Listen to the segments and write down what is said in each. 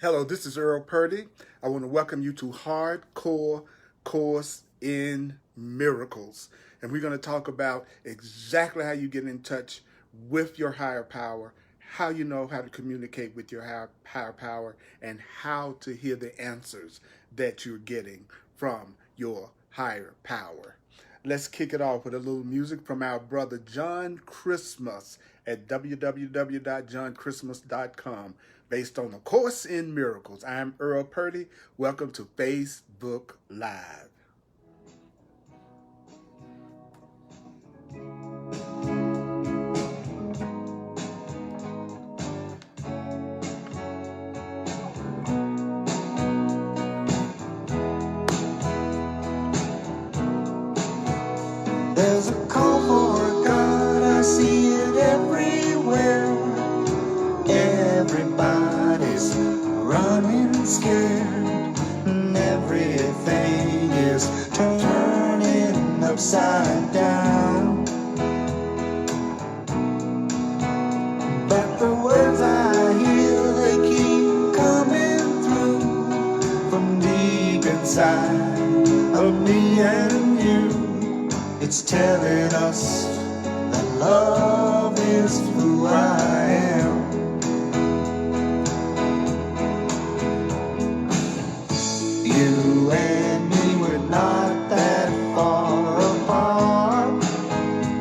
Hello, this is Earl Purdy. I want to welcome you to Hardcore Course in Miracles. And we're going to talk about exactly how you get in touch with your higher power, how you know how to communicate with your higher power, and how to hear the answers that you're getting from your higher power. Let's kick it off with a little music from our brother John Christmas at www.johnChristmas.com based on A Course in Miracles. I'm Earl Purdy. Welcome to Facebook Live. There's a call for God, I see it everywhere. Everybody's running scared, and everything is turning upside down. But the words I hear, they keep coming through from deep inside of me and you. It's telling us that love is who I am. You and me, we're not that far apart.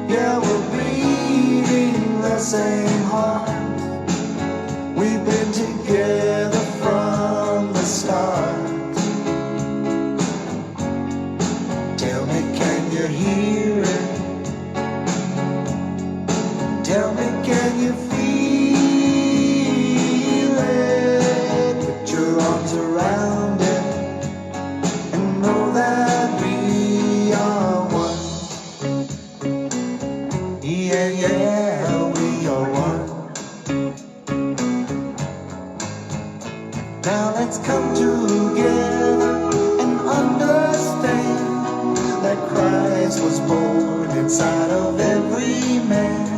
Yeah, we're bleeding the same heart. We've been together from the start. Tell me, can you hear it? Tell me, can you feel it? Put your arms around it and know that we are one. Yeah, yeah, we are one. Now let's come together and understand that Christ was born inside of every man.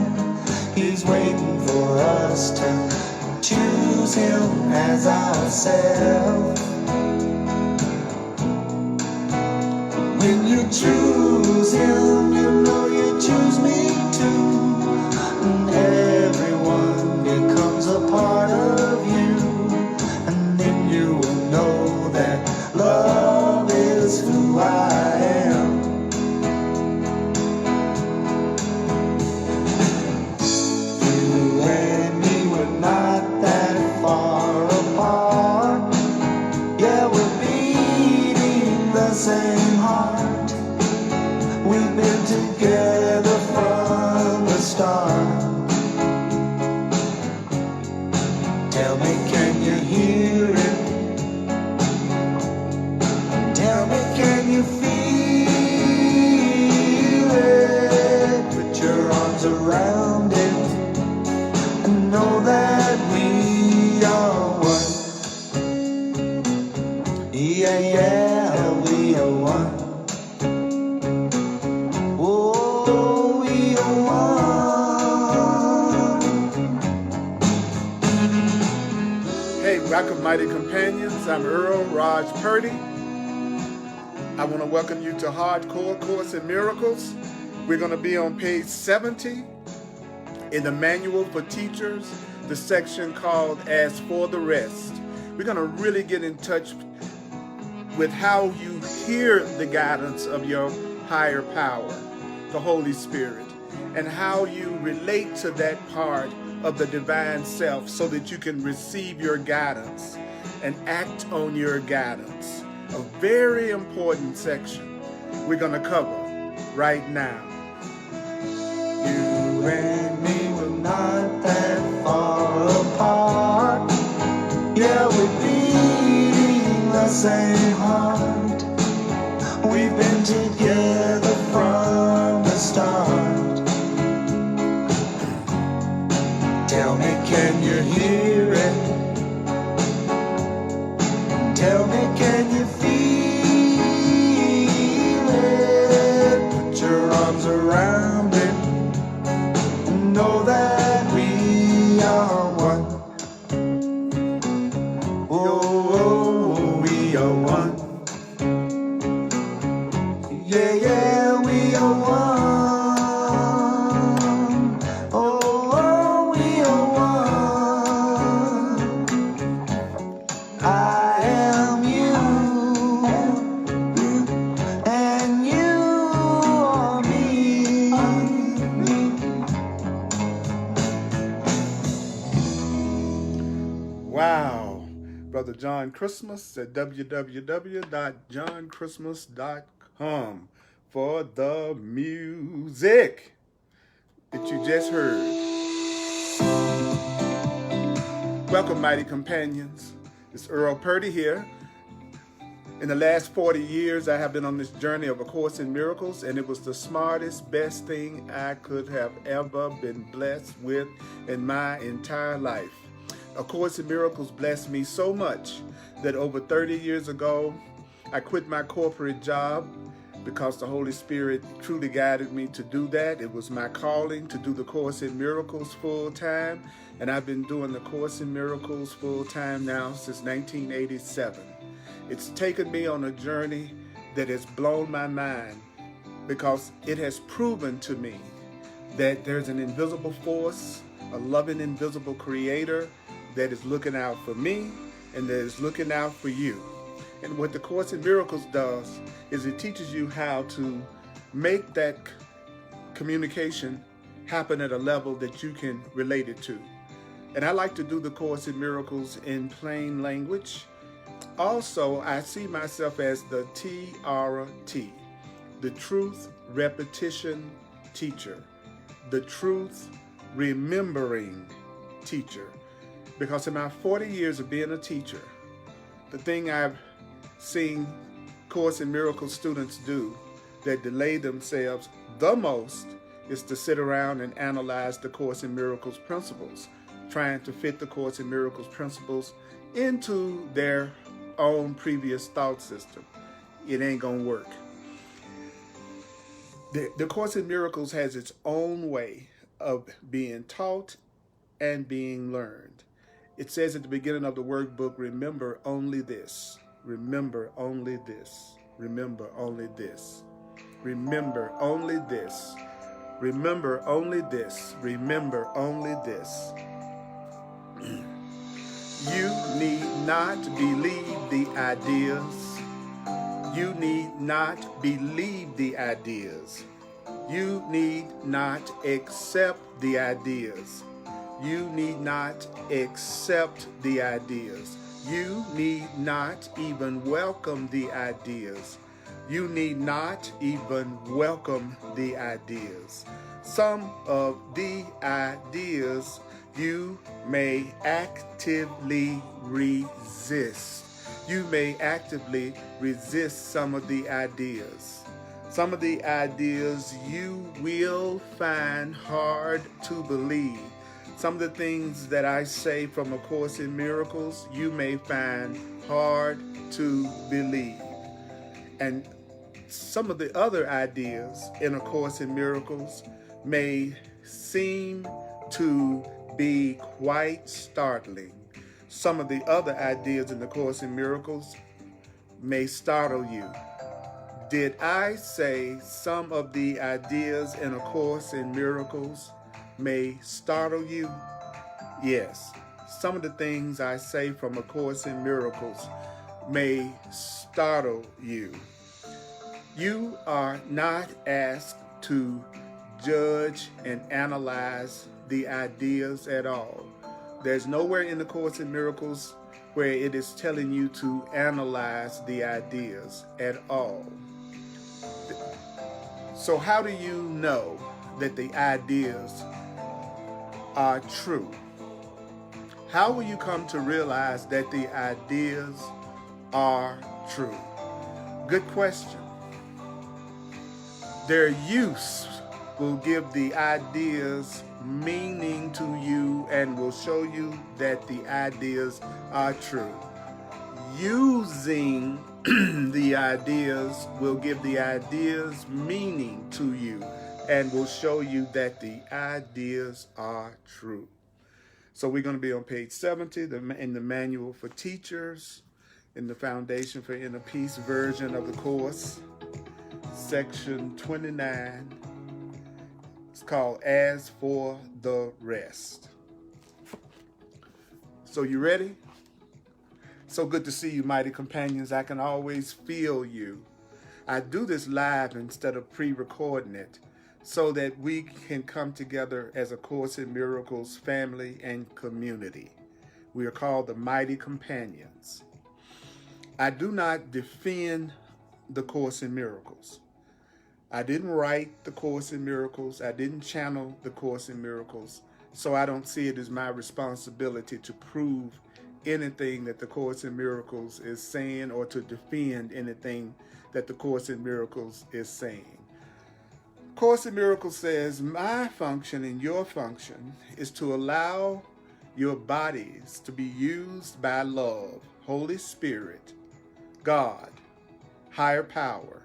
He's waiting for us to choose him as ourselves. When you choose him, you know you choose me too. And everyone becomes a part of you. And then you will know that love is who I am. You and me, we're not that far apart. Yeah, we're beating the same heart. We've been together from the start. Tell me, can you hear it? Tell me, can you feel it? Put your arms around it and know that we are one. Yeah, yeah, we are one. Oh, we are one. Hey, welcome, mighty companions. I'm Earl Raj Purdy. I want to welcome you to Hardcore Course in Miracles. We're going to be on page 70 in the Manual for Teachers, the section called As for the Rest. We're going to really get in touch with how you hear the guidance of your higher power, the Holy Spirit, and how you relate to that part of the divine self so that you can receive your guidance and act on your guidance. A very important section we're going to cover right now. You and me, we're not that far apart. Yeah, we're beating the same heart. We've been together from the start. Tell me, can you hear it? Tell me, can you feel it? Put your arms around it and know that we are one. Oh, Wow. Brother John Christmas at www.johnchristmas.com for the music that you just heard. Welcome, mighty companions. It's Earl Purdy here. In the last 40 years, I have been on this journey of A Course in Miracles, and it was the smartest, best thing I could have ever been blessed with in my entire life. A Course in Miracles blessed me so much that over 30 years ago, I quit my corporate job because the Holy Spirit truly guided me to do that. It was my calling to do the Course in Miracles full time, and I've been doing the Course in Miracles full time now since 1987. It's taken me on a journey that has blown my mind because it has proven to me that there's an invisible force, a loving invisible creator that is looking out for me and that is looking out for you. And what the Course in Miracles does is it teaches you how to make that communication happen at a level that you can relate it to. And I like to do the Course in Miracles in plain language. Also, I see myself as the TRT, the Truth Repetition Teacher, the Truth Remembering Teacher. Because in my 40 years of being a teacher, the thing I've seen Course in Miracles students do that delay themselves the most is to sit around and analyze the Course in Miracles principles, trying to fit the Course in Miracles principles into their own previous thought system. It ain't gonna work. The Course in Miracles has its own way of being taught and being learned. It says at the beginning of the workbook, remember only this. Remember only this. Remember only this. Remember only this. Remember only this. Remember only this. You need not believe the ideas. You need not believe the ideas. You need not accept the ideas. You need not accept the ideas. You need not even welcome the ideas. You need not even welcome the ideas. Some of the ideas you may actively resist. You may actively resist some of the ideas. Some of the ideas you will find hard to believe. Some of the things that I say from A Course in Miracles, you may find hard to believe. And some of the other ideas in A Course in Miracles may seem to be quite startling. Some of the other ideas in the Course in Miracles may startle you. Did I say some of the ideas in A Course in Miracles may startle you? Yes, some of the things I say from A Course in Miracles may startle you. You are not asked to judge and analyze the ideas at all. There's nowhere in the Course in Miracles where it is telling you to analyze the ideas at all. So how do you know that the ideas are true? How will you come to realize that the ideas are true? Good question. Their use will give the ideas meaning to you and will show you that the ideas are true. Using the ideas will give the ideas meaning to you and will show you that the ideas are true. So we're going to be on page 70 in the Manual for Teachers, in the Foundation for Inner Peace version of the course, section 29. It's called As for the Rest. So you ready? So good to see you, mighty companions. I can always feel you. I do this live instead of pre-recording it so that we can come together as a Course in Miracles family and community. We are called the mighty companions. I do not defend the Course in Miracles. I didn't write the Course in Miracles. I didn't channel the Course in Miracles. So I don't see it as my responsibility to prove anything that the Course in Miracles is saying or to defend anything that the Course in Miracles is saying. Course in Miracles says, my function and your function is to allow your bodies to be used by love, Holy Spirit, God, higher power.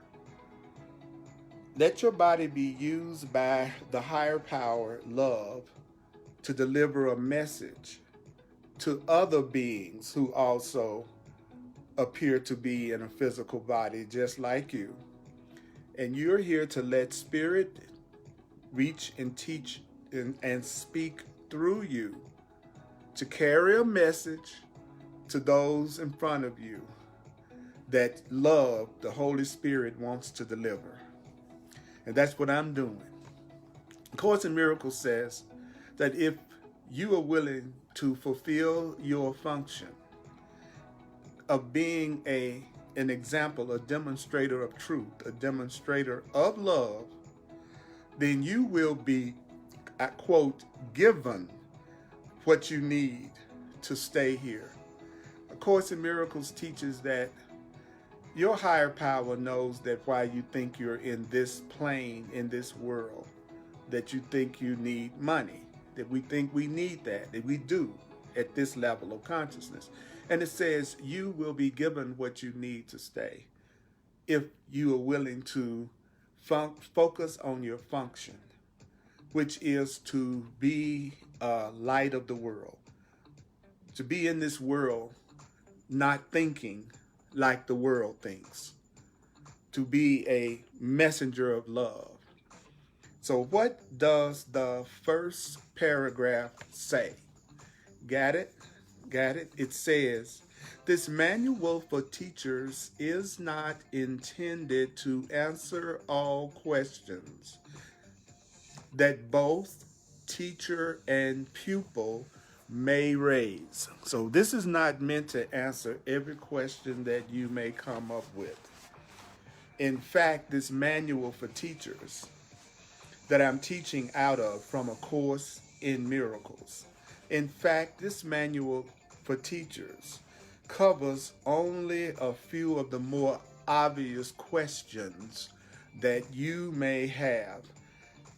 Let your body be used by the higher power, love, to deliver a message to other beings who also appear to be in a physical body just like you. And you're here to let Spirit reach and teach and speak through you to carry a message to those in front of you that love the Holy Spirit wants to deliver. And that's what I'm doing. Course in Miracles says that if you are willing to fulfill your function of being an example, a demonstrator of truth, a demonstrator of love, then you will be, I quote, given what you need to stay here. A Course in Miracles teaches that your higher power knows that while you think you're in this plane, in this world, that you think you need money, that we think we need that we do at this level of consciousness. And it says you will be given what you need to stay if you are willing to focus on your function, which is to be a light of the world, to be in this world not thinking like the world thinks, to be a messenger of love. So what does the first paragraph say? Got it? Got it? It says, this manual for teachers is not intended to answer all questions that both teacher and pupil may raise. So this is not meant to answer every question that you may come up with. In fact, this manual for teachers that I'm teaching out of from A Course in Miracles, in fact, this manual for teachers covers only a few of the more obvious questions that you may have.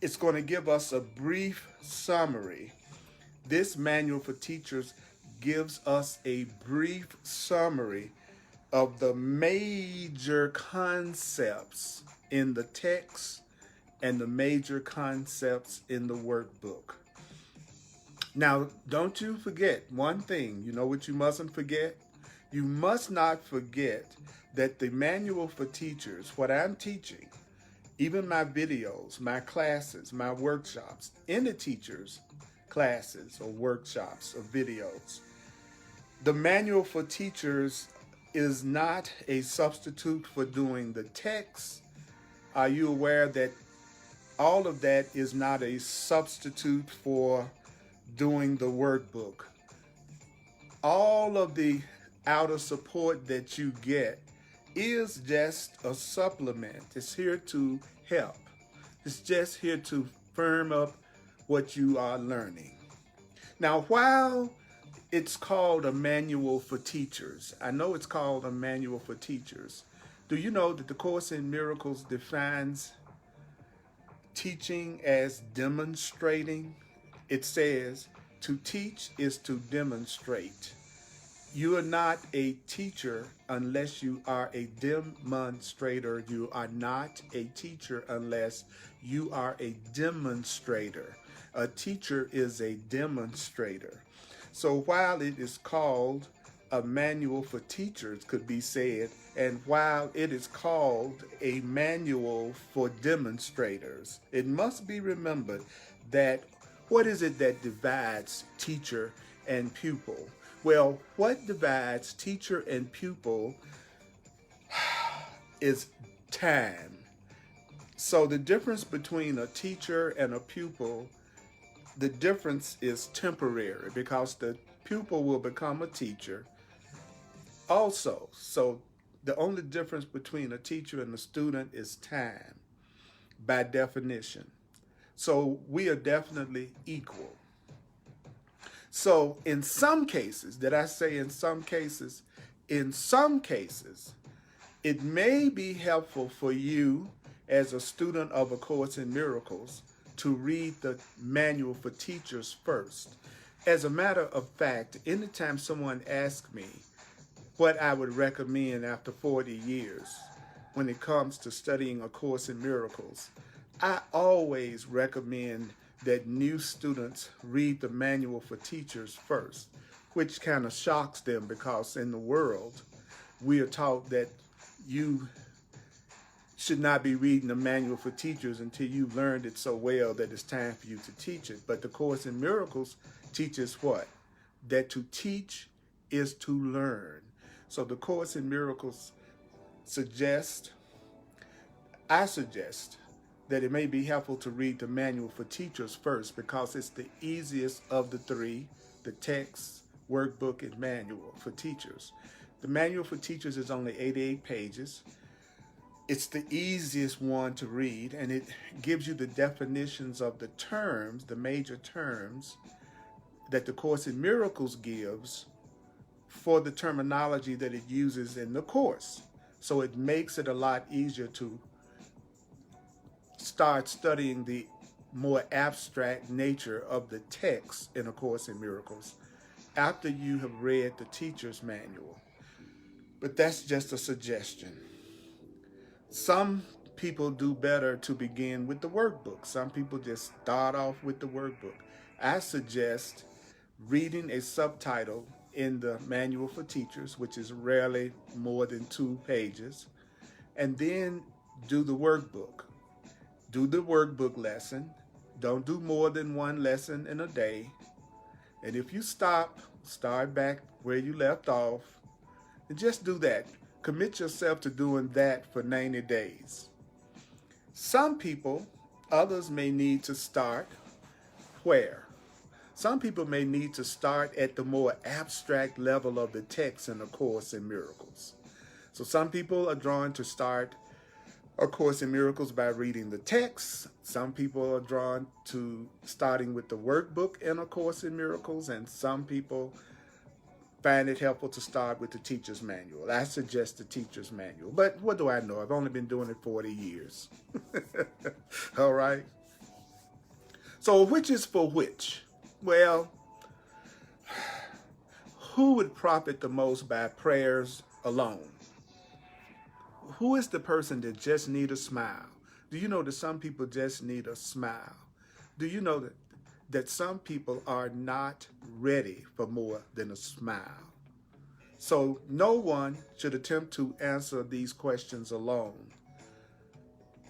It's going to give us a brief summary. This manual for teachers gives us a brief summary of the major concepts in the text and the major concepts in the workbook. Now, don't you forget one thing. You know what you mustn't forget? You must not forget that the manual for teachers, what I'm teaching, even my videos, my classes, my workshops, in the teachers' classes or workshops or videos, the manual for teachers is not a substitute for doing the text. Are you aware that all of that is not a substitute for doing the workbook? All of the outer support that you get is just a supplement. It's here to help. It's just here to firm up what you are learning. Now, while it's called a manual for teachers, I know it's called a manual for teachers. Do you know that the Course in Miracles defines teaching as demonstrating? It says to teach is to demonstrate. You are not a teacher unless you are a demonstrator. You are not a teacher unless you are a demonstrator. A teacher is a demonstrator. So while it is called a manual for teachers, could be said, and while it is called a manual for demonstrators, it must be remembered that what is it that divides teacher and pupil? Well, what divides teacher and pupil is time. So the difference between a teacher and a pupil, the difference is temporary, because the pupil will become a teacher also. So the only difference between a teacher and a student is time, by definition. So we are definitely equal. So in some cases, did I say in some cases? In some cases, it may be helpful for you as a student of A Course in Miracles to read the manual for teachers first. As a matter of fact, anytime someone asks me what I would recommend after 40 years when it comes to studying A Course in Miracles, I always recommend that new students read the manual for teachers first, which kind of shocks them because in the world, we are taught that you should not be reading the manual for teachers until you've learned it so well that it's time for you to teach it. But the Course in Miracles teaches what? That to teach is to learn. So the Course in Miracles I suggest that it may be helpful to read the manual for teachers first because it's the easiest of the three, the text, workbook, and manual for teachers. The manual for teachers is only 88 pages. It's the easiest one to read, and it gives you the definitions of the terms, the major terms that the Course in Miracles gives for the terminology that it uses in the course. So it makes it a lot easier to start studying the more abstract nature of the text in A Course in Miracles after you have read the teacher's manual. But that's just a suggestion. Some people do better to begin with the workbook. Some people just start off with the workbook. I suggest reading a subtitle in the manual for teachers, which is rarely more than 2 pages, and then do the workbook. Do the workbook lesson. Don't do more than 1 lesson in a day. And if you start back where you left off, and just do that. Commit yourself to doing that for 90 days. Some people, others may need to start where? Some people may need to start at the more abstract level of the text in A Course in Miracles. So some people are drawn to start A Course in Miracles by reading the text. Some people are drawn to starting with the workbook in A Course in Miracles, and some people find it helpful to start with the teacher's manual. I suggest the teacher's manual, but what do I know? I've only been doing it 40 years. All right. So which is for which? Well, who would profit the most by prayers alone? Who is the person that just need a smile? Do you know that some people just need a smile? Do you know that some people are not ready for more than a smile? So no one should attempt to answer these questions alone.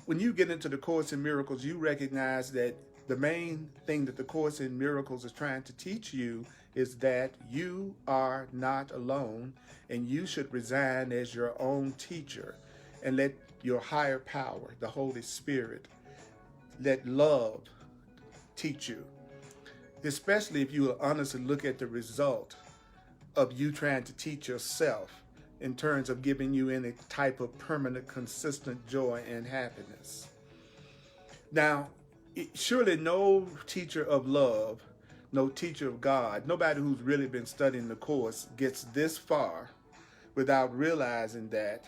When you get into the Course in Miracles, you recognize that the main thing that the Course in Miracles is trying to teach you is that you are not alone, and you should resign as your own teacher and let your higher power, the Holy Spirit, let love teach you. Especially if you will honestly look at the result of you trying to teach yourself in terms of giving you any type of permanent, consistent joy and happiness. Now, surely no teacher of love, no teacher of God, nobody who's really been studying the Course gets this far without realizing that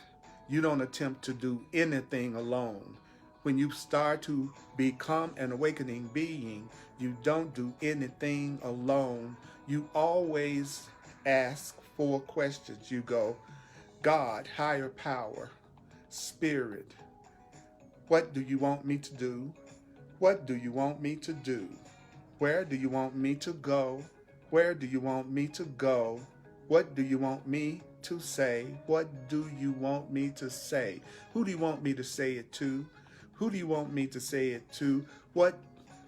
you don't attempt to do anything alone. When you start to become an awakening being, you don't do anything alone. You always ask 4 questions. You go, God, higher power, spirit, what do you want me to do? What do you want me to do? Where do you want me to go? Where do you want me to go? What do you want me to say? What do you want me to say? Who do you want me to say it to? Who do you want me to say it to? What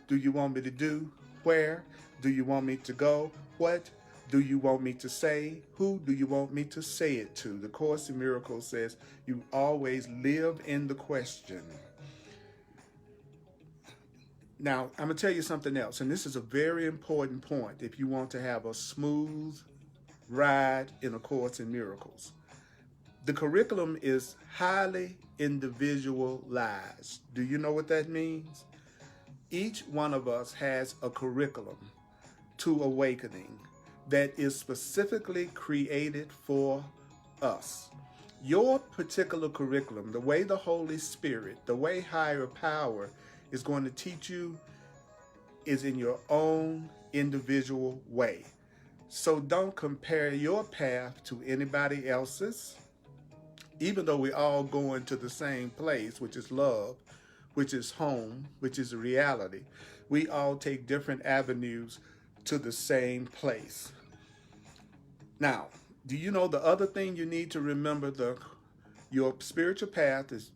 do you want me to do? Where do you want me to go? What do you want me to say? Who do you want me to say it to? The Course in Miracles says you always live in the question. Now, I'm going to tell you something else, and this is a very important point if you want to have a smooth ride in A Course in Miracles. The curriculum is highly individualized. Do you know what that means? Each one of us has a curriculum to awakening that is specifically created for us. Your particular curriculum, the way the Holy Spirit, the way higher power is going to teach you, is in your own individual way. So don't compare your path to anybody else's, even though we're all going to the same place, which is love, which is home, which is reality. We all take different avenues to the same place. Now, do you know the other thing you need to remember? Your spiritual path is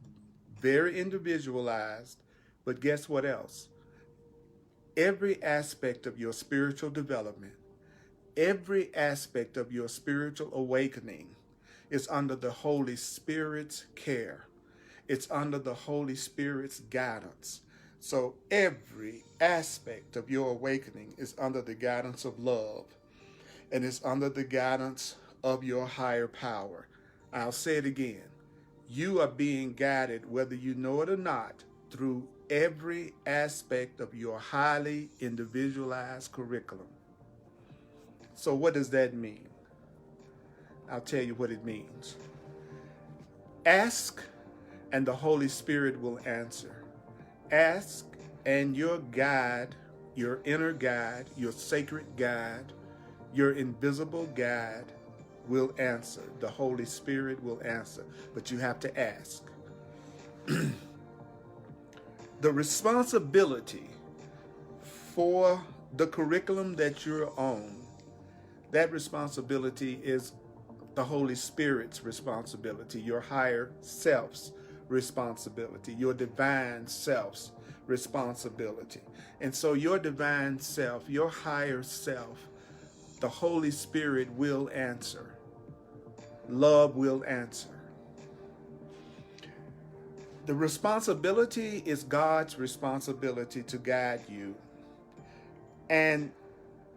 very individualized, but guess what else? Every aspect of your spiritual development, every aspect of your spiritual awakening is under the Holy Spirit's care. It's under the Holy Spirit's guidance. So every aspect of your awakening is under the guidance of love, and it's under the guidance of your higher power. I'll say it again. You are being guided, whether you know it or not, through every aspect of your highly individualized curriculum. So what does that mean? I'll tell you what it means. Ask, and the Holy Spirit will answer. Ask, and your guide, your inner guide, your sacred guide, your invisible guide will answer. The Holy Spirit will answer, but you have to ask. The responsibility for the curriculum that you're on, that responsibility is the Holy Spirit's responsibility, your higher self's responsibility, your divine self's responsibility. And so your divine self, your higher self, the Holy Spirit will answer. Love will answer. The responsibility is God's responsibility to guide you. And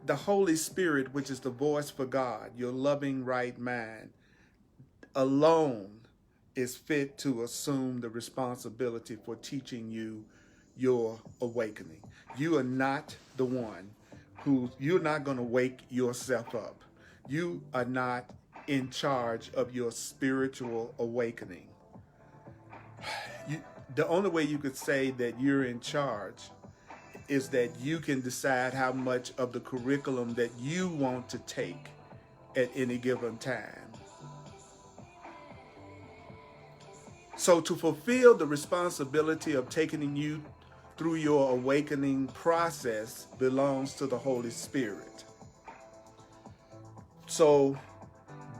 the Holy Spirit, which is the voice for God, your loving right mind, alone is fit to assume the responsibility for teaching you your awakening. You are not the one you're not going to wake yourself up. You are not in charge of your spiritual awakening. The only way you could say that you're in charge is that you can decide how much of the curriculum that you want to take at any given time. So to fulfill the responsibility of taking you through your awakening process belongs to the Holy Spirit. So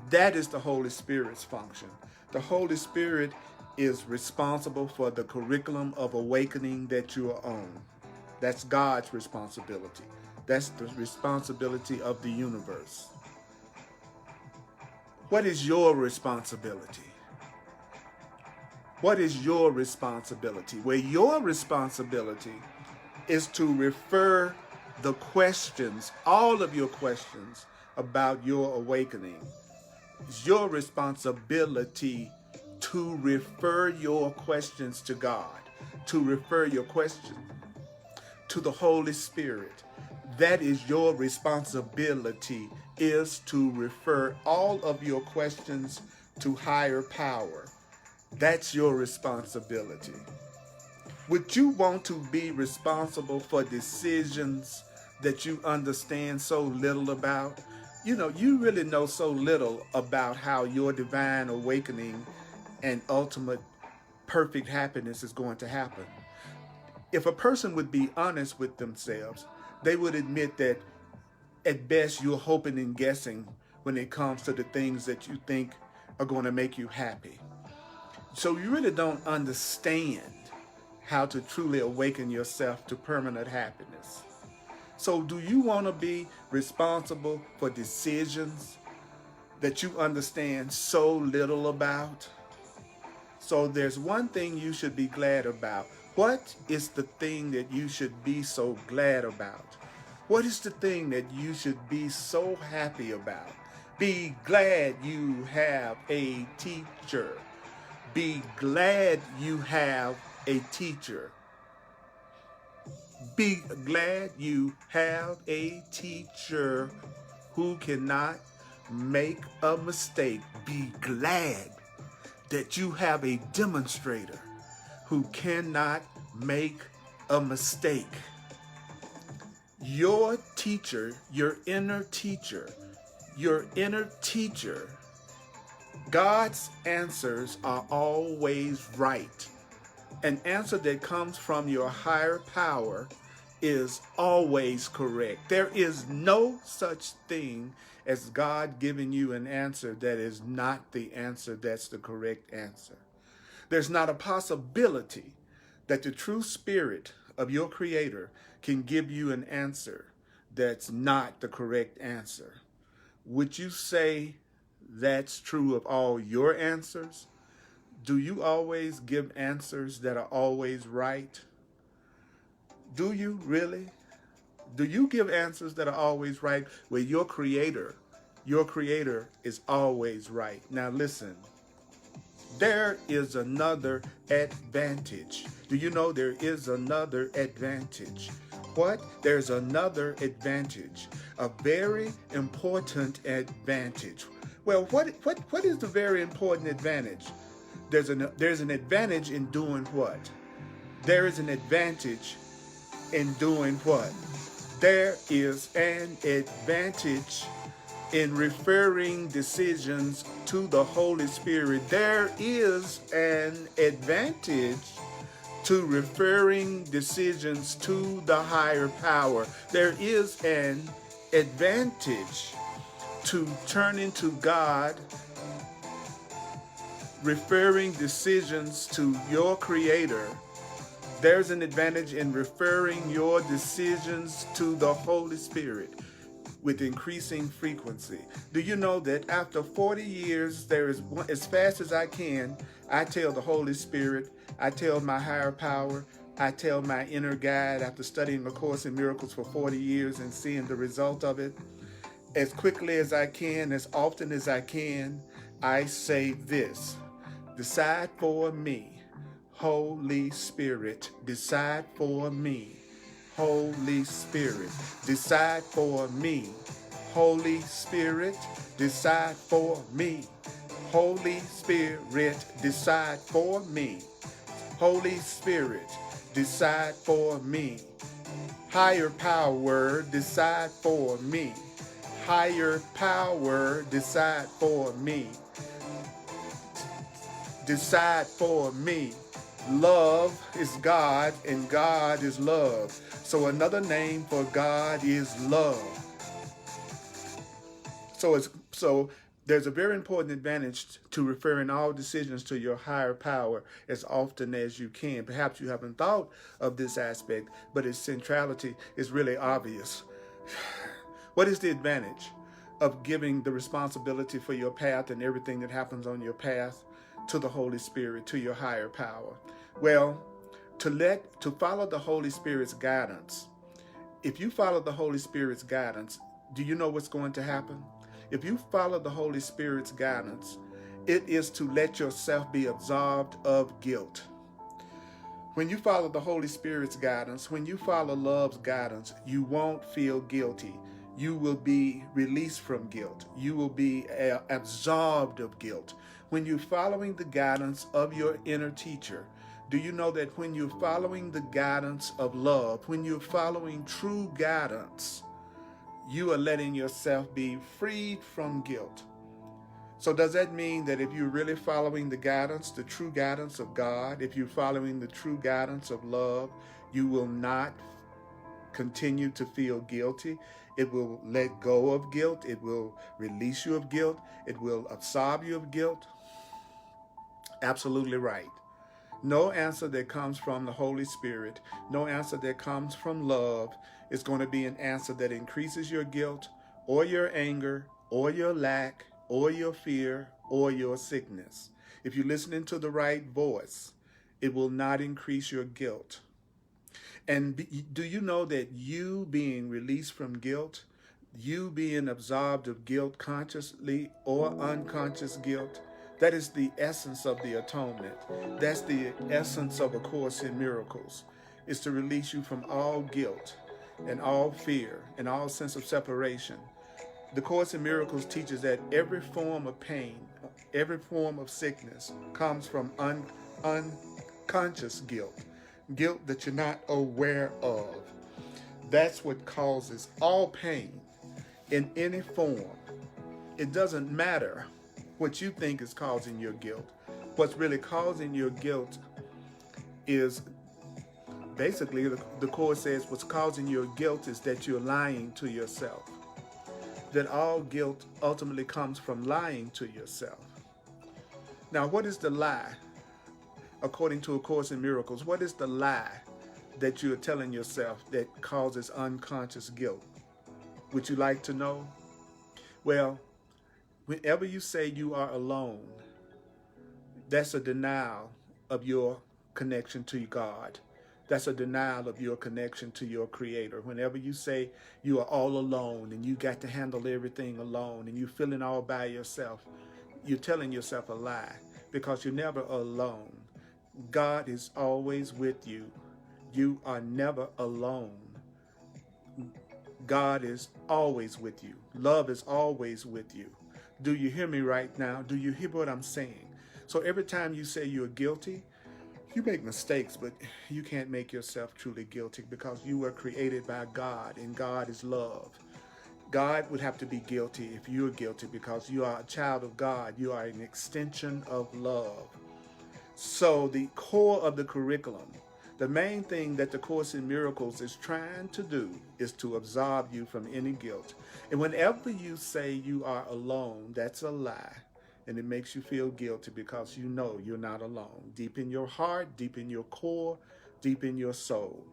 that is the Holy Spirit's function. The Holy Spirit is responsible for the curriculum of awakening that you are on. That's God's responsibility. That's the responsibility of the universe. What is your responsibility? What is your responsibility? Well, your responsibility is to refer the questions, all of your questions about your awakening. It's your responsibility to refer your questions to God, to refer your questions to the Holy Spirit. That is your responsibility, is to refer all of your questions to higher power. That's your responsibility. Would you want to be responsible for decisions that you understand so little about? You know, you really know so little about how your divine awakening and ultimate perfect happiness is going to happen. If a person would be honest with themselves, they would admit that at best you're hoping and guessing when it comes to the things that you think are going to make you happy. So you really don't understand how to truly awaken yourself to permanent happiness. So do you want to be responsible for decisions that you understand so little about? So there's one thing you should be glad about. What is the thing that you should be so glad about? What is the thing that you should be so happy about? Be glad you have a teacher. Be glad you have a teacher. Be glad you have a teacher who cannot make a mistake. Be glad that you have a demonstrator who cannot make a mistake. Your teacher, your inner teacher, God's answers are always right. An answer that comes from your higher power is always correct. There is no such thing as God giving you an answer that is not the answer that's the correct answer. There's not a possibility that the true spirit of your Creator can give you an answer that's not the correct answer. Would you say that's true of all your answers? Do you always give answers that are always right? Do you really? Do you give answers that are always right where your Creator is always right? Now listen, there is another advantage. Do you know there is another advantage? What? There's another advantage, a very important advantage. Well, what is the very important advantage? There's an advantage in doing what? There is an advantage in doing what? There is an advantage in referring decisions to the Holy Spirit. There is an advantage to referring decisions to the higher power. There is an advantage to turning to God, referring decisions to your Creator. There's an advantage in referring your decisions to the Holy Spirit with increasing frequency. Do you know that after 40 years, as fast as I can, I tell the Holy Spirit, I tell my higher power, I tell my inner guide after studying A Course in Miracles for 40 years and seeing the result of it, as quickly as I can, as often as I can, I say this: decide for me, Holy Spirit, decide for me. Holy Spirit, decide for me. Holy Spirit, decide for me. Holy Spirit, decide for me. Holy Spirit, decide for me. Higher power, decide for me. Higher power, decide for me. Decide for me. Love is God and God is love. So another name for God is love. So there's a very important advantage to referring all decisions to your higher power as often as you can. Perhaps you haven't thought of this aspect, but its centrality is really obvious. What is the advantage of giving the responsibility for your path and everything that happens on your path to the Holy Spirit, to your higher power? Well, to follow the Holy Spirit's guidance. If you follow the Holy Spirit's guidance, do you know what's going to happen? If you follow the Holy Spirit's guidance, it is to let yourself be absolved of guilt. When you follow the Holy Spirit's guidance, when you follow love's guidance, you won't feel guilty. You will be released from guilt. You will be absolved of guilt. When you're following the guidance of your inner teacher, do you know that when you're following the guidance of love, when you're following true guidance, you are letting yourself be freed from guilt? So does that mean that if you're really following the guidance, the true guidance of God, if you're following the true guidance of love, you will not continue to feel guilty? It will let go of guilt. It will release you of guilt. It will absolve you of guilt. Absolutely right. No answer that comes from the Holy Spirit, no answer that comes from love is going to be an answer that increases your guilt or your anger or your lack or your fear or your sickness. If you're listening to the right voice, It will not increase your guilt. And do you know that you being released from guilt, you being absolved of guilt consciously or unconscious guilt, that is the essence of the atonement. That's the essence of A Course in Miracles, is to release you from all guilt and all fear and all sense of separation. The Course in Miracles teaches that every form of pain, every form of sickness comes from unconscious guilt, guilt that you're not aware of. That's what causes all pain in any form. It doesn't matter what you think is causing your guilt. What's really causing your guilt is basically, the Course says what's causing your guilt is that you're lying to yourself. That all guilt ultimately comes from lying to yourself. Now, what is the lie? According to A Course in Miracles, what is the lie that you're telling yourself that causes unconscious guilt? Would you like to know? Well, whenever you say you are alone, that's a denial of your connection to God. That's a denial of your connection to your Creator. Whenever you say you are all alone and you got to handle everything alone and you're feeling all by yourself, you're telling yourself a lie, because you're never alone. God is always with you. You are never alone. God is always with you. Love is always with you. Do you hear me right now? Do you hear what I'm saying? So every time you say you're guilty, you make mistakes, but you can't make yourself truly guilty, because you were created by God, and God is love. God would have to be guilty if you're guilty, because you are a child of God. You are an extension of love. So the core of the curriculum, the main thing that the Course in Miracles is trying to do, is to absolve you from any guilt. And whenever you say you are alone, that's a lie. And it makes you feel guilty, because you know you're not alone. Deep in your heart, deep in your core, deep in your soul.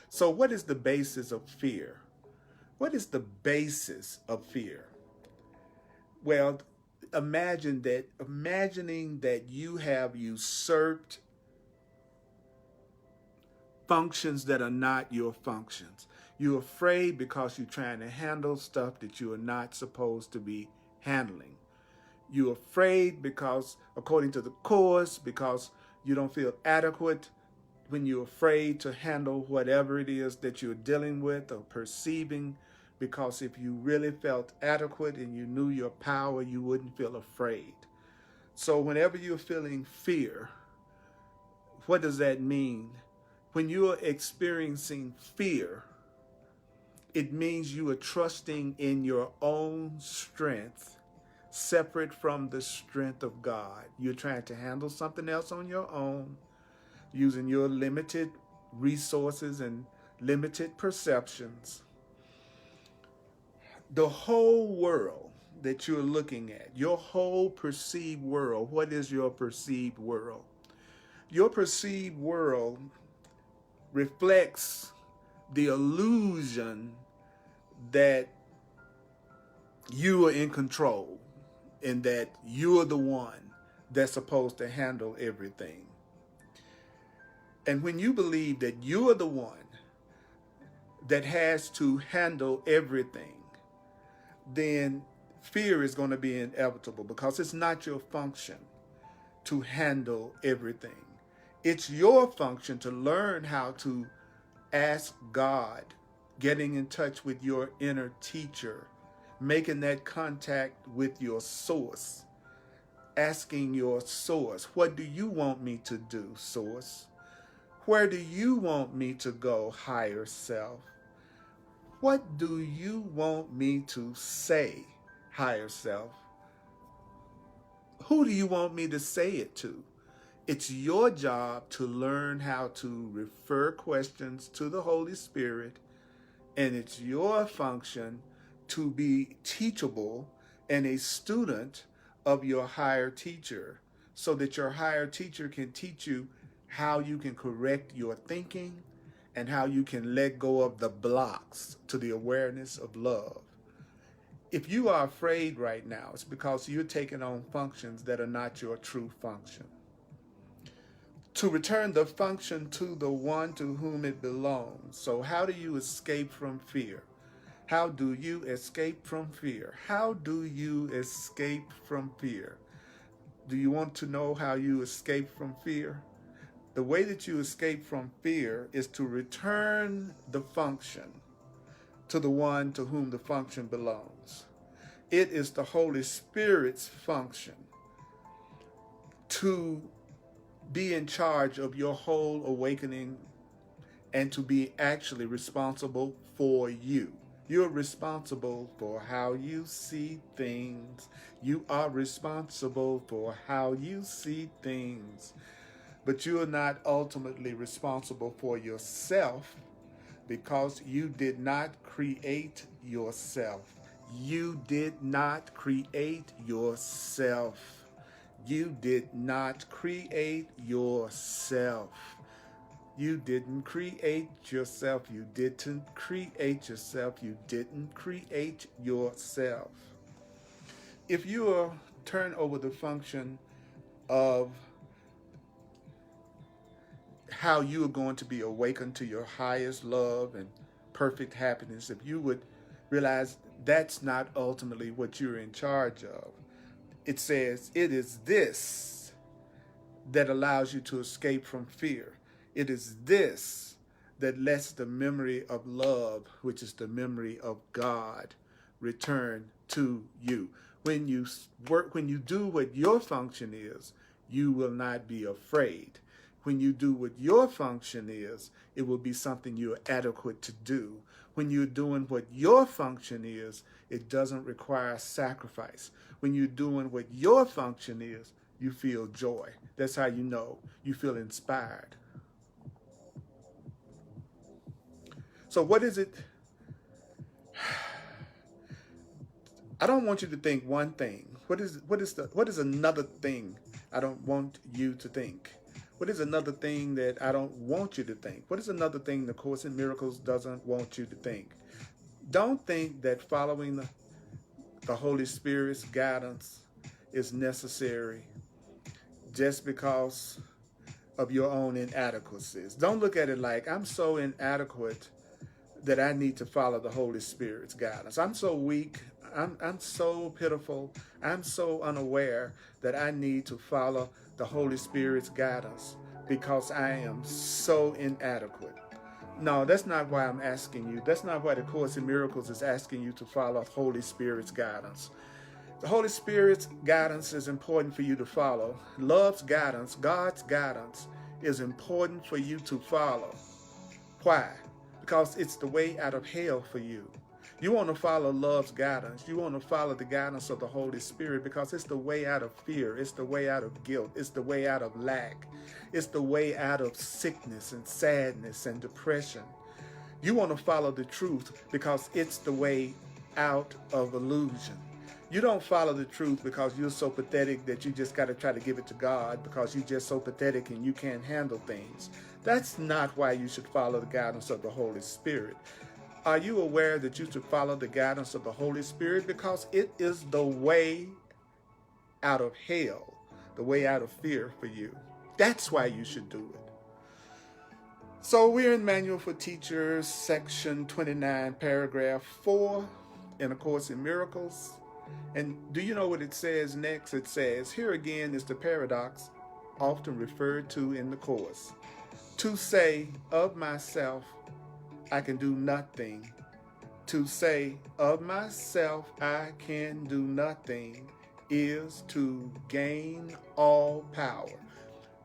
So what is the basis of fear? What is the basis of fear? Well, imagining that you have usurped functions that are not your functions. You're afraid because you're trying to handle stuff that you are not supposed to be handling. You're afraid because, according to the Course, because you don't feel adequate when you're afraid to handle whatever it is that you're dealing with or perceiving, because if you really felt adequate and you knew your power, you wouldn't feel afraid. So whenever you're feeling fear, what does that mean? When you are experiencing fear, it means you are trusting in your own strength, separate from the strength of God. You're trying to handle something else on your own, using your limited resources and limited perceptions. The whole world that you're looking at, your whole perceived world, what is your perceived world? Your perceived world reflects the illusion that you are in control and that you're the one that's supposed to handle everything. And when you believe that you're the one that has to handle everything, then fear is going to be inevitable, because it's not your function to handle everything. It's your function to learn how to ask God, getting in touch with your inner teacher, making that contact with your source, asking your source, what do you want me to do, source? Where do you want me to go, higher self? What do you want me to say, higher self? Who do you want me to say it to? It's your job to learn how to refer questions to the Holy Spirit, and it's your function to be teachable and a student of your higher teacher, so that your higher teacher can teach you how you can correct your thinking and how you can let go of the blocks to the awareness of love. If you are afraid right now, it's because you're taking on functions that are not your true function. To return the function to the one to whom it belongs. So how do you escape from fear? How do you escape from fear? How do you escape from fear? Do you want to know how you escape from fear? The way that you escape from fear is to return the function to the one to whom the function belongs. It is the Holy Spirit's function to be in charge of your whole awakening and to be actually responsible for you. You're responsible for how you see things. You are responsible for how you see things. But you are not ultimately responsible for yourself because you did not create yourself. You did not create yourself. You did not create yourself. You didn't create yourself. You didn't create yourself. You didn't create yourself. If you turn over the function of how you are going to be awakened to your highest love and perfect happiness, if you would realize that's not ultimately what you're in charge of. It says it is this that allows you to escape from fear. It is this that lets the memory of love, which is the memory of God, return to you. When you do what your function is, you will not be afraid. When you do what your function is, it will be something you're adequate to do. When you're doing what your function is, it doesn't require sacrifice. When you're doing what your function is, you feel joy. That's how you know you feel inspired. So what is it? I don't want you to think one thing. What is another thing I don't want you to think? What is another thing that I don't want you to think? What is another thing the Course in Miracles doesn't want you to think? Don't think that following the Holy Spirit's guidance is necessary just because of your own inadequacies. Don't look at it like, I'm so inadequate that I need to follow the Holy Spirit's guidance. I'm so weak. I'm so pitiful. I'm so unaware that I need to follow the Holy Spirit's guidance because I am so inadequate. No, that's not why I'm asking you. That's not why the Course in Miracles is asking you to follow the Holy Spirit's guidance. The Holy Spirit's guidance is important for you to follow. Love's guidance, God's guidance, is important for you to follow. Why? Because it's the way out of hell for you. You want to follow love's guidance. You want to follow the guidance of the Holy Spirit because it's the way out of fear. It's the way out of guilt. It's the way out of lack. It's the way out of sickness and sadness and depression. You want to follow the truth because it's the way out of illusion. You don't follow the truth because you're so pathetic that you just got to try to give it to God because you're just so pathetic and you can't handle things. That's not why you should follow the guidance of the Holy Spirit. Are you aware that you should follow the guidance of the Holy Spirit? Because it is the way out of hell, the way out of fear for you. That's why you should do it. So we're in Manual for Teachers, section 29, paragraph 4 in A Course in Miracles. And do you know what it says next? It says, here again is the paradox often referred to in the Course. To say of myself, I can do nothing. To say of myself, I can do nothing is to gain all power.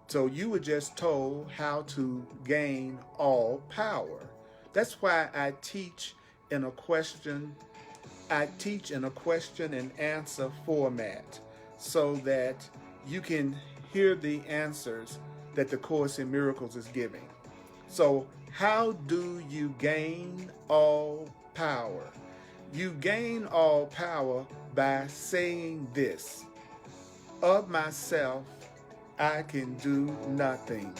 So you were just told how to gain all power. That's why I teach in a question and answer format so that you can hear the answers that the Course in Miracles is giving. So how do you gain all power? You gain all power by saying this: of myself, I can do nothing.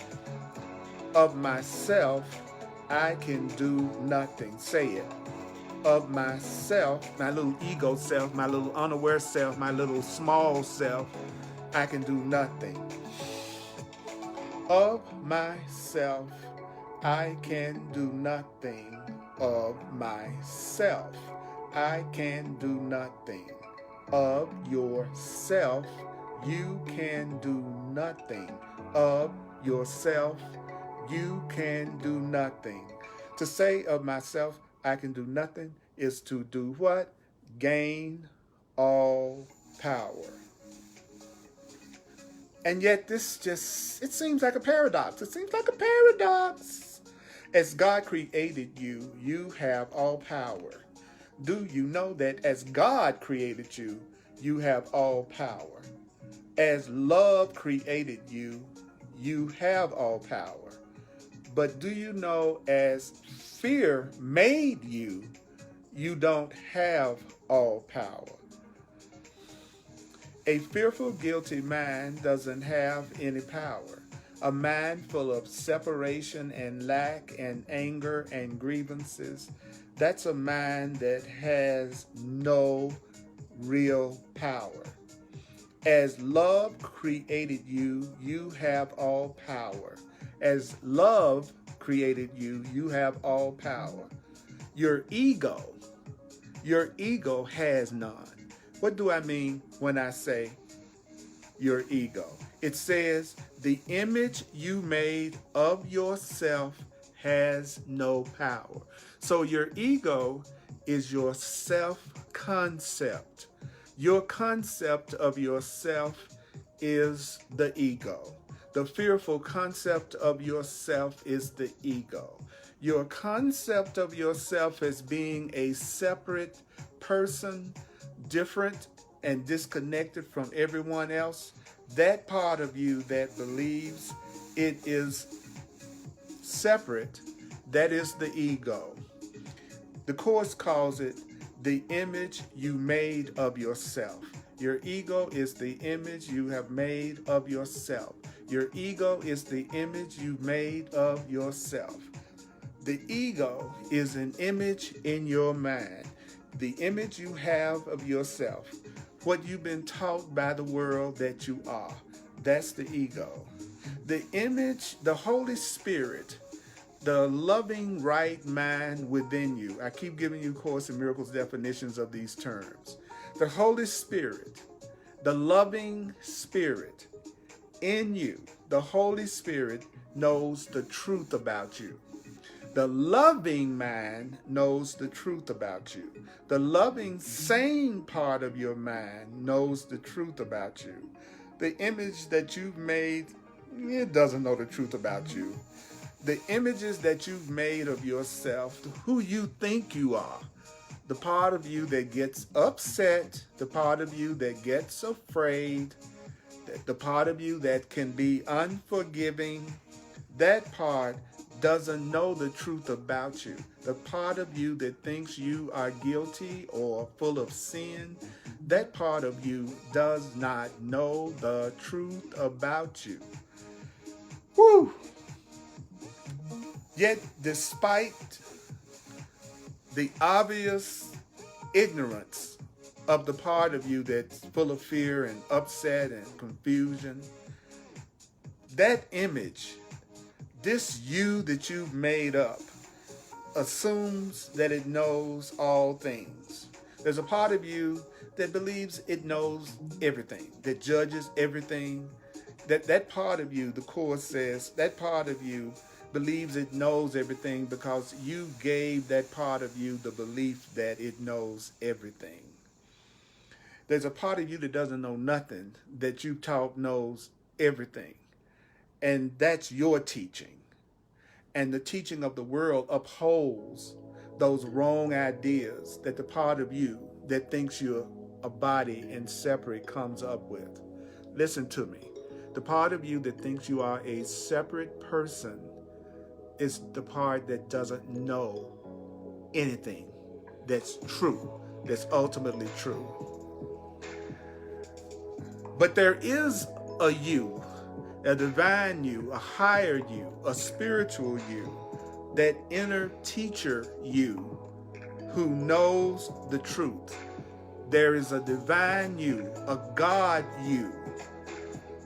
Of myself, I can do nothing. Say it. of myself, my little ego self, my little unaware self, my little small self, I can do nothing. Of myself, I can do nothing. Of myself, I can do nothing. Of yourself, you can do nothing. Of yourself, you can do nothing. To say of myself, I can do nothing is to do what? Gain all power. And yet it seems like a paradox. It seems like a paradox. As God created you, you have all power. Do you know that as God created you, you have all power? As love created you, you have all power. But do you know as fear made you, you don't have all power? A fearful, guilty mind doesn't have any power. A mind full of separation and lack and anger and grievances, that's a mind that has no real power. As love created you, you have all power. As love created you, you have all power. Your ego has none. What do I mean when I say your ego? It says the image you made of yourself has no power. So your ego is your self-concept. Your concept of yourself is the ego. The fearful concept of yourself is the ego. Your concept of yourself as being a separate person, different and disconnected from everyone else, that part of you that believes it is separate, that is the ego. The Course calls it the image you made of yourself. Your ego is the image you have made of yourself. Your ego is the image you made of yourself. The ego is an image in your mind. The image you have of yourself. What you've been taught by the world that you are. That's the ego. The image, the Holy Spirit, the loving right mind within you. I keep giving you Course in Miracles definitions of these terms. The Holy Spirit, the loving spirit in you, the Holy Spirit knows the truth about you. The loving mind knows the truth about you. The loving, sane part of your mind knows the truth about you. The image that you've made, it doesn't know the truth about you. The images that you've made of yourself, who you think you are, the part of you that gets upset, the part of you that gets afraid, the part of you that can be unforgiving, that part doesn't know the truth about you. The part of you that thinks you are guilty or full of sin, that part of you does not know the truth about you. Woo! Yet, despite the obvious ignorance of the part of you that's full of fear and upset and confusion, that image, this you that you've made up, assumes that it knows all things. There's a part of you that believes it knows everything, that judges everything. That part of you, the Course says, that part of you believes it knows everything because you gave that part of you the belief that it knows everything. There's a part of you that doesn't know nothing, that you taught knows everything. And that's your teaching. And the teaching of the world upholds those wrong ideas that the part of you that thinks you're a body and separate comes up with. Listen to me. The part of you that thinks you are a separate person is the part that doesn't know anything that's true, that's ultimately true. But there is a you, a divine you, a higher you, a spiritual you, that inner teacher you, who knows the truth. There is a divine you, a God you,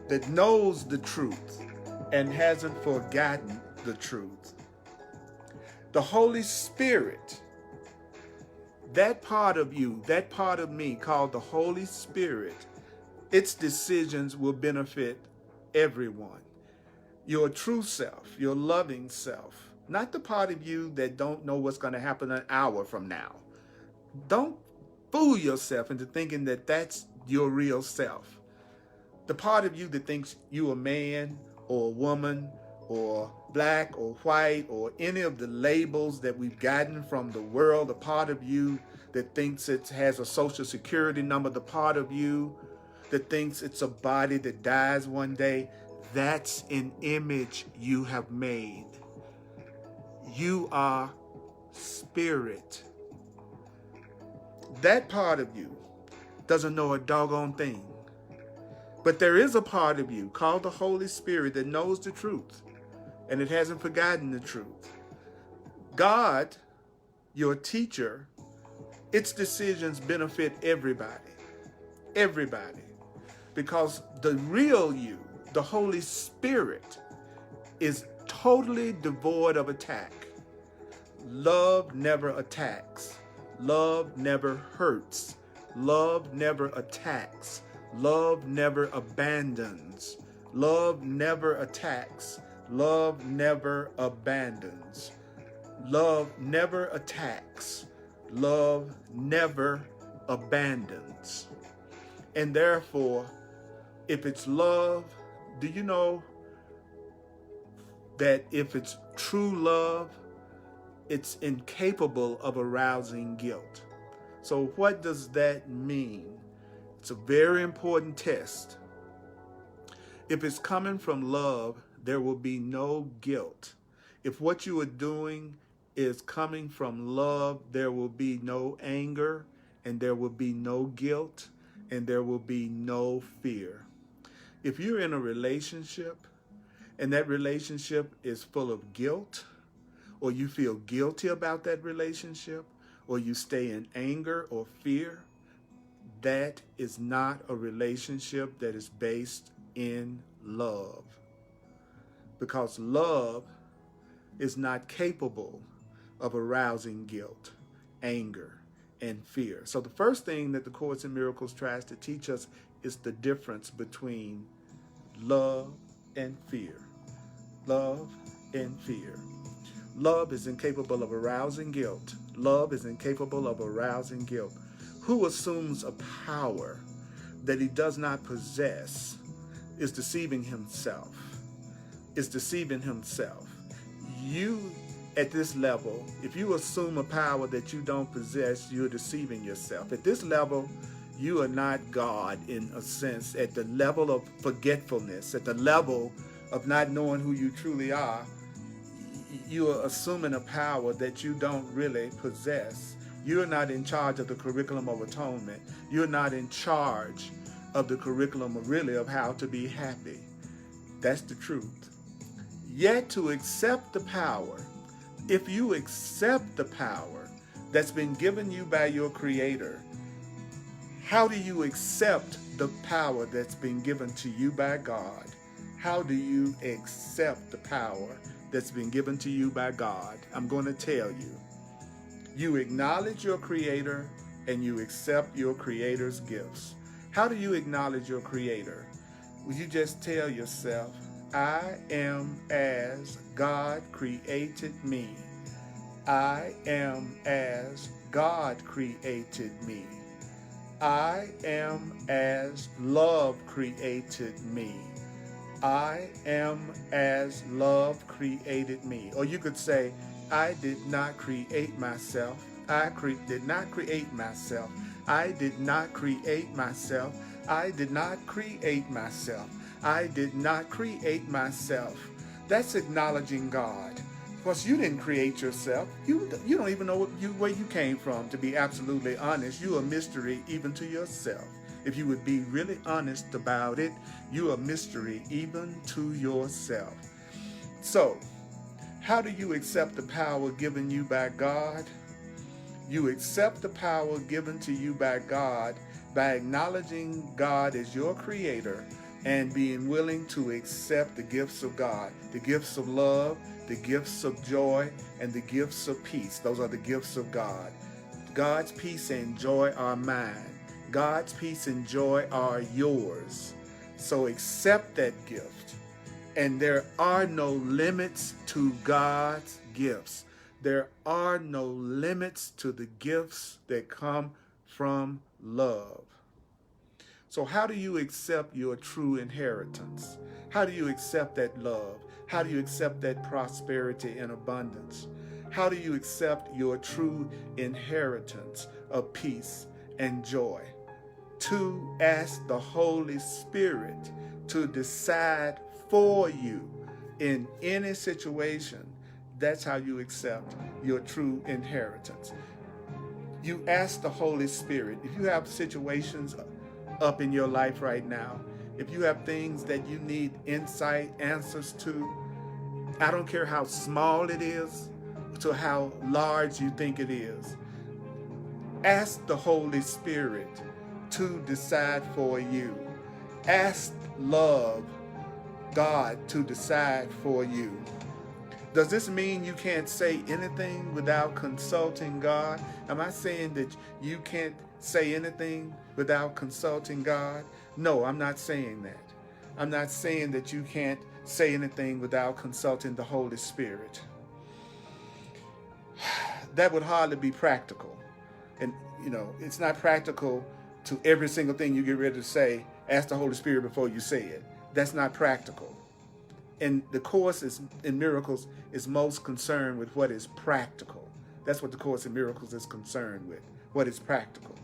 that knows the truth and hasn't forgotten the truth. The Holy Spirit, that part of you, that part of me called the Holy Spirit, its decisions will benefit everyone. Your true self, your loving self, not the part of you that don't know what's going to happen an hour from now. Don't fool yourself into thinking that that's your real self. The part of you that thinks you a man or a woman or black or white or any of the labels that we've gotten from the world, the part of you that thinks it has a social security number, the part of you that thinks it's a body that dies one day, that's an image you have made. You are spirit. That part of you doesn't know a doggone thing. But there is a part of you called the Holy Spirit that knows the truth, and it hasn't forgotten the truth. God, your teacher, its decisions benefit everybody. Everybody. Because the real you, the Holy Spirit, is totally devoid of attack. Love never attacks. Love never hurts. Love never attacks. Love never abandons. Love never attacks. Love never abandons. Love never attacks. Love never abandons. And therefore, if it's love, do you know that if it's true love, it's incapable of arousing guilt? So what does that mean? It's a very important test. If it's coming from love, there will be no guilt. If what you are doing is coming from love, there will be no anger, and there will be no guilt, and there will be no fear. If you're in a relationship and that relationship is full of guilt, or you feel guilty about that relationship, or you stay in anger or fear, that is not a relationship that is based in love. Because love is not capable of arousing guilt, anger, and fear. So the first thing that the Course in Miracles tries to teach us is the difference between love and fear. Love and fear. Love is incapable of arousing guilt. Love is incapable of arousing guilt. Who assumes a power that he does not possess is deceiving himself. Is deceiving himself. You, at this level, if you assume a power that you don't possess, you're deceiving yourself. At this level, you are not God in a sense. At the level of forgetfulness, at the level of not knowing who you truly are, you are assuming a power that you don't really possess. You're not in charge of the curriculum of atonement. You're not in charge of the curriculum of how to be happy. That's the truth. Yet to accept the power, if you accept the power that's been given you by your Creator, how do you accept the power that's been given to you by God? How do you accept the power that's been given to you by God? I'm going to tell you. You acknowledge your Creator and you accept your Creator's gifts. How do you acknowledge your Creator? Will you just tell yourself, I am as God created me. I am as God created me. I am as love created me. I am as love created me. Or you could say, I did not create myself. I did not create myself. I did not create myself. I did not create myself. I did not create myself. That's acknowledging God. Because you didn't create yourself. You don't even know where you came from, to be absolutely honest. You're a mystery even to yourself. If you would be really honest about it, you're a mystery even to yourself. So, how do you accept the power given you by God? You accept the power given to you by God by acknowledging God as your creator and being willing to accept the gifts of God, the gifts of love, the gifts of joy, and the gifts of peace. Those are the gifts of God. God's peace and joy are mine. God's peace and joy are yours. So accept that gift. And there are no limits to God's gifts. There are no limits to the gifts that come from love. So how do you accept your true inheritance? How do you accept that love? How do you accept that prosperity and abundance? How do you accept your true inheritance of peace and joy? To ask the Holy Spirit to decide for you in any situation. That's how you accept your true inheritance. You ask the Holy Spirit. If you have situations up in your life right now, if you have things that you need insight, answers to, I don't care how small it is to how large you think it is, ask the Holy Spirit to decide for you. Ask love, God, to decide for you. Does this mean you can't say anything without consulting God? Am I saying that you can't say anything without consulting God? No, I'm not saying that. I'm not saying that you can't say anything without consulting the Holy Spirit. That would hardly be practical. And, it's not practical to every single thing you get ready to say, ask the Holy Spirit before you say it. That's not practical. And the Course in Miracles is most concerned with what is practical. That's what the Course in Miracles is concerned with, what is practical.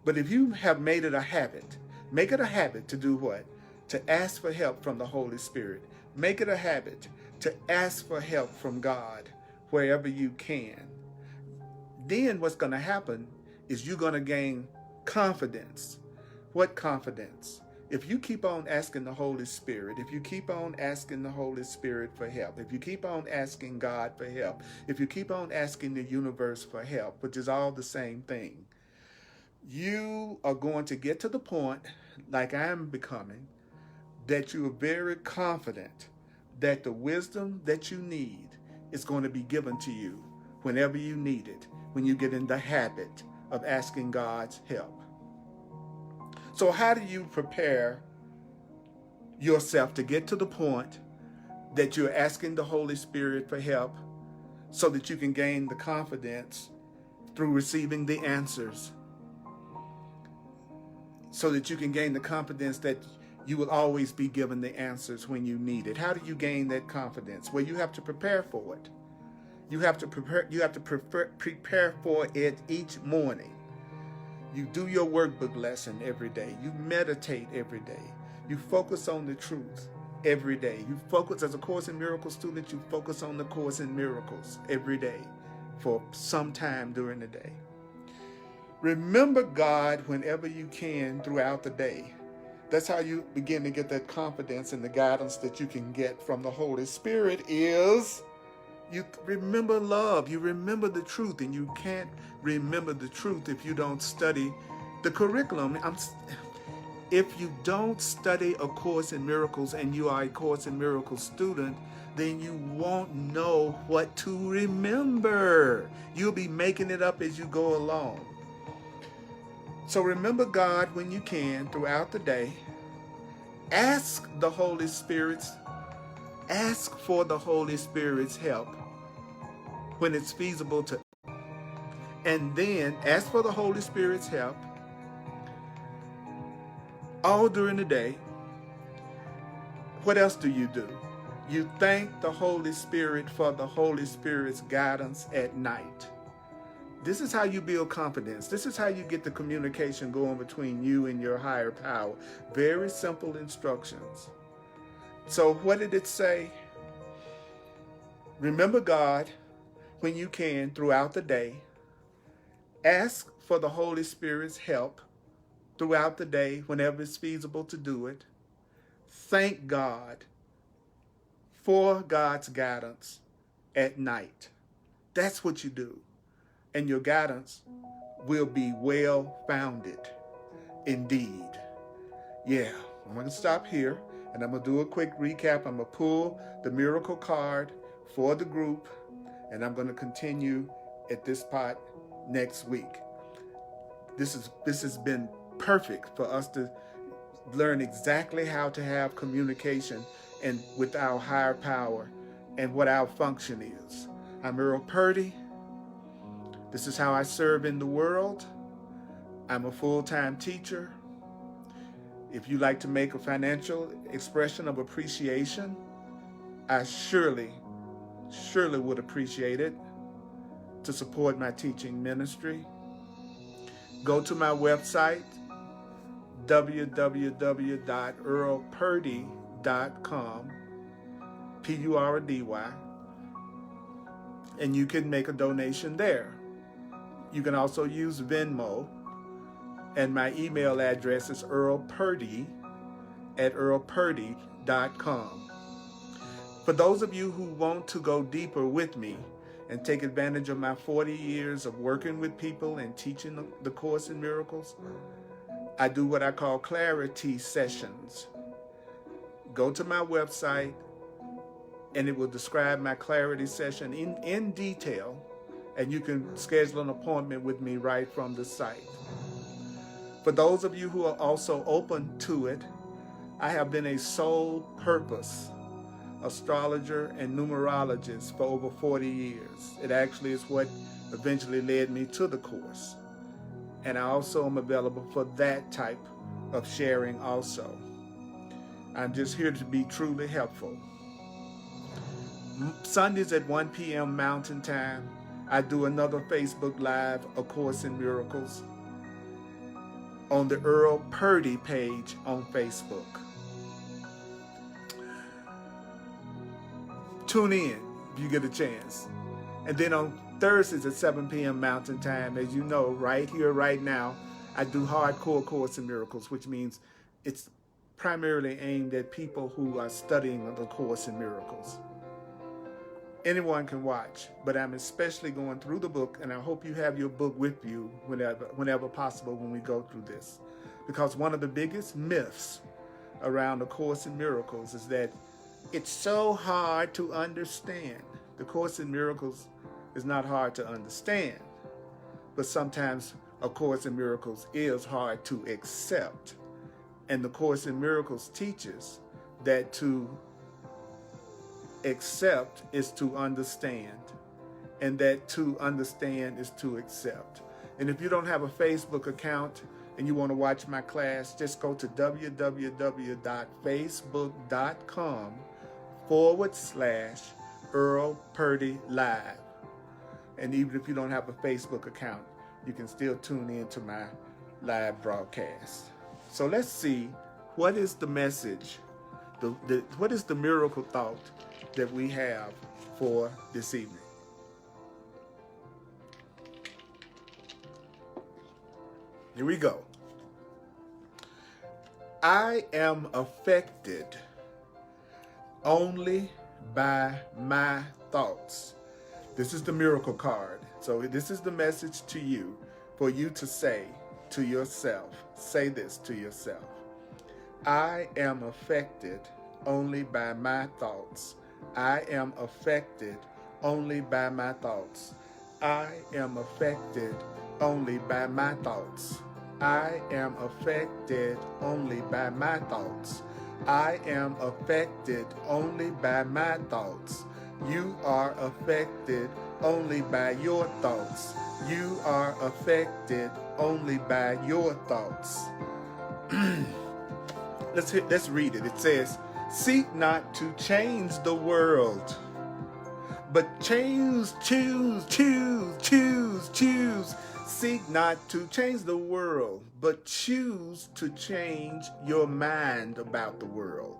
But if you have made it a habit, make it a habit to do what? To ask for help from the Holy Spirit. Make it a habit to ask for help from God wherever you can. Then what's going to happen is you're going to gain confidence. What confidence? If you keep on asking the Holy Spirit, if you keep on asking the Holy Spirit for help, if you keep on asking God for help, if you keep on asking the universe for help, which is all the same thing, you are going to get to the point, like I am becoming, that you are very confident that the wisdom that you need is going to be given to you whenever you need it, when you get in the habit of asking God's help. So how do you prepare yourself to get to the point that you're asking the Holy Spirit for help so that you can gain the confidence through receiving the answers, so that you can gain the confidence that you will always be given the answers when you need it? How do you gain that confidence? Well, you have to prepare for it. You have to prepare for it each morning. You do your workbook lesson every day. You meditate every day. You focus on the truth every day. You focus, as a Course in Miracles student, you focus on the Course in Miracles every day for some time during the day. Remember God whenever you can throughout the day. That's how you begin to get that confidence, and the guidance that you can get from the Holy Spirit is you remember love, you remember the truth, and you can't remember the truth if you don't study the curriculum. If you don't study a Course in Miracles and you are a Course in Miracles student, then you won't know what to remember. You'll be making it up as you go along. So remember God when you can throughout the day. Ask the Holy Spirit's Ask for the Holy Spirit's help when it's feasible to. And then ask for the Holy Spirit's help all during the day. What else do? You thank the Holy Spirit for the Holy Spirit's guidance at night. This is how you build confidence. This is how you get the communication going between you and your higher power. Very simple instructions. So what did it say? Remember God when you can throughout the day. Ask for the Holy Spirit's help throughout the day whenever it's feasible to do it. Thank God for God's guidance at night. That's what you do. and your guidance will be well founded indeed. Yeah, I'm going to stop here and I'm going to do a quick recap. I'm going to pull the miracle card for the group and I'm going to continue at this part next week. This has been perfect for us to learn exactly how to have communication and with our higher power and what our function is. I'm Earl Purdy. This is how I serve in the world. I'm a full-time teacher. If you like to make a financial expression of appreciation, I surely would appreciate it to support my teaching ministry. Go to my website, www.earlpurdy.com, P-U-R-D-Y, and you can make a donation there. You can also use Venmo, and my email address is earlpurdy@earlpurdy.com. For those of you who want to go deeper with me and take advantage of my 40 years of working with people and teaching the Course in Miracles, I do what I call clarity sessions. Go to my website and it will describe my clarity session in detail, and you can schedule an appointment with me right from the site. For those of you who are also open to it, I have been a sole purpose astrologer and numerologist for over 40 years. It actually is what eventually led me to the Course. And I also am available for that type of sharing also. I'm just here to be truly helpful. Sundays at 1 p.m. Mountain Time, I do another Facebook Live, A Course in Miracles, on the Earl Purdy page on Facebook. Tune in if you get a chance. And then on Thursdays at 7 p.m. Mountain Time, as you know, right here, right now, I do hardcore Course in Miracles, which means it's primarily aimed at people who are studying the Course in Miracles. Anyone can watch, but I'm especially going through the book, and I hope you have your book with you whenever possible when we go through this. Because one of the biggest myths around the Course in Miracles is that it's so hard to understand. The Course in Miracles is not hard to understand, but sometimes A Course in Miracles is hard to accept. And the Course in Miracles teaches that to accept is to understand, and that to understand is to accept. And if you don't have a Facebook account and you want to watch my class, just go to www.facebook.com/Earl Purdy Live. And even if you don't have a Facebook account, you can still tune in to my live broadcast. So let's see, what is the message, what is the miracle thought that we have for this evening? Here we go. I am affected only by my thoughts. This is the miracle card. So this is the message to you, for you to say to yourself. Say this to yourself. I am affected only by my thoughts. I am affected only by my thoughts. I am affected only by my thoughts. I am affected only by my thoughts. I am affected only by my thoughts. You are affected only by your thoughts. You are affected only by your thoughts. Let's read it. It says, seek not to change the world, but choose. Seek not to change the world, but choose to change your mind about the world.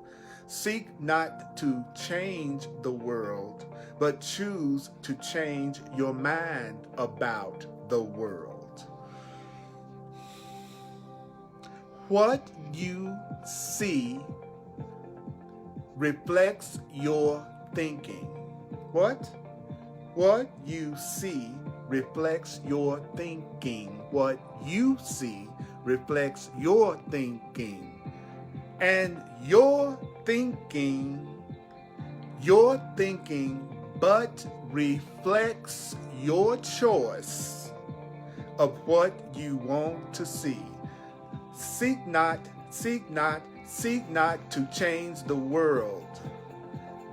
Seek not to change the world, but choose to change your mind about the world. What you see reflects your thinking. What you see reflects your thinking. What you see reflects your thinking. And your thinking but reflects your choice of what you want to see. Seek not to change the world,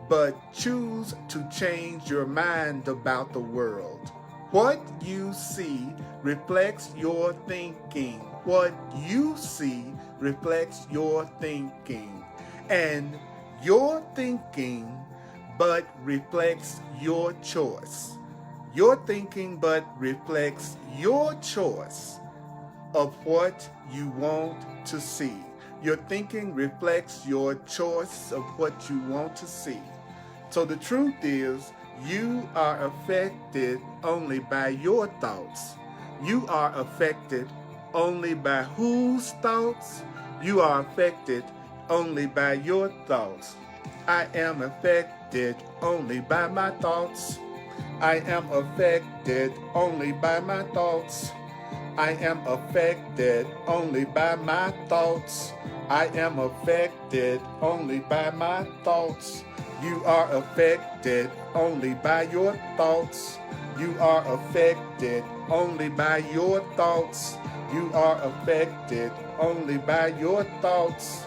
but choose to change your mind about the world. What you see reflects your thinking. What you see reflects your thinking. And your thinking but reflects your choice. Your thinking but reflects your choice of what you want to see. Your thinking reflects your choice of what you want to see. So the truth is, you are affected only by your thoughts. You are affected only by whose thoughts? You are affected only by your thoughts. I am affected only by my thoughts. I am affected only by my thoughts. I am affected only by my thoughts. I am affected only by my thoughts. You are affected only by your thoughts. You are affected only by your thoughts. You are affected only by your thoughts.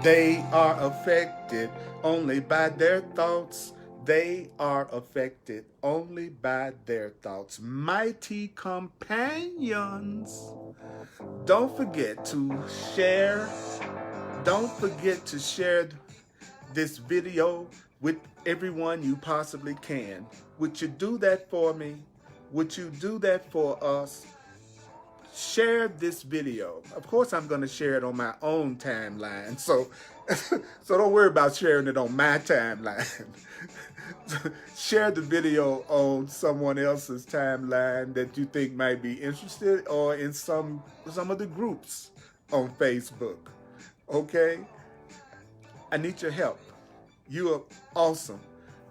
They are affected only by their thoughts. They are affected only by their thoughts. Mighty companions, don't forget to share. Don't forget to share this video with everyone you possibly can. Would you do that for me? Would you do that for us? Share this video. Of course, I'm going to share it on my own timeline. So don't worry about sharing it on my timeline. Share the video on someone else's timeline that you think might be interested, or in some of the groups on Facebook. Okay? I need your help. You are awesome.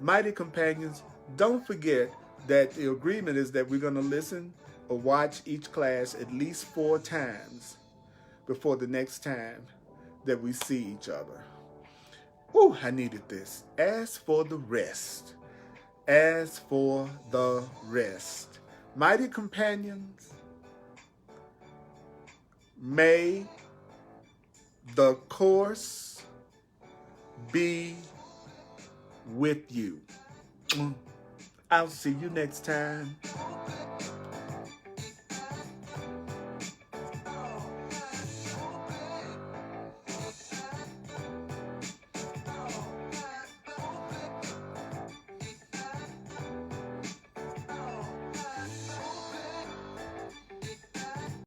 Mighty companions, don't forget that the agreement is that we're going to listen or watch each class at least 4 times before the next time that we see each other. Ooh, I needed this. As for the rest, mighty companions, may the course be with you. I'll see you next time.